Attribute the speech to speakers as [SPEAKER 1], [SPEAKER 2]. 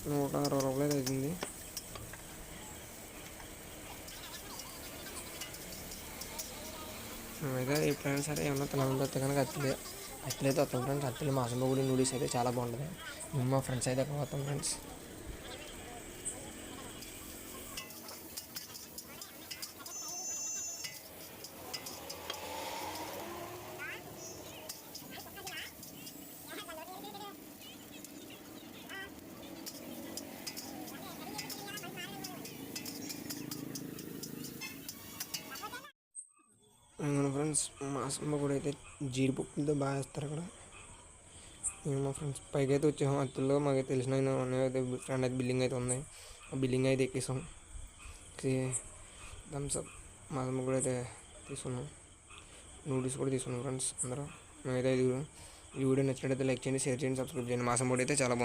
[SPEAKER 1] 160 రూపాయలు అవుతుంది. అయితే ఎప్పుడైనా సరే ఏమన్నా తినాలని వస్తే కనుక అట్లయితే వస్తాం ఫ్రెండ్స్. అట్లే మాసమ్మ గుడి నూడిల్స్ అయితే చాలా బాగుంటుంది. మేము మా ఫ్రెండ్స్ అయితే అక్కడ వస్తాం ఫ్రెండ్స్. అవును ఫ్రెండ్స్, మాసమ్మ గుడి అయితే జీడిపప్పులతో బాగా వేస్తారు అక్కడ. మేము మా ఫ్రెండ్స్ పైకి అయితే వచ్చాము. అత్తుల్లో మాకు తెలిసిన అయితే ఫ్రెండ్ అయితే బిల్డింగ్ అయితే ఉంది. ఆ బిల్డింగ్ అయితే ఎక్కేసాం. థమ్స్అప్ మాసమ్మ గుడి అయితే తీసుకున్నాం. నూడిల్స్ కూడా తీసుకున్నాం ఫ్రెండ్స్ అందరూ. మేమైతే 5. ఈ వీడియో నచ్చినట్టయితే లైక్ చేయండి, షేర్ చేయండి, సబ్స్క్రైబ్ చేయండి. మాసమ్మ గుడి అయితే చాలా బాగుంది.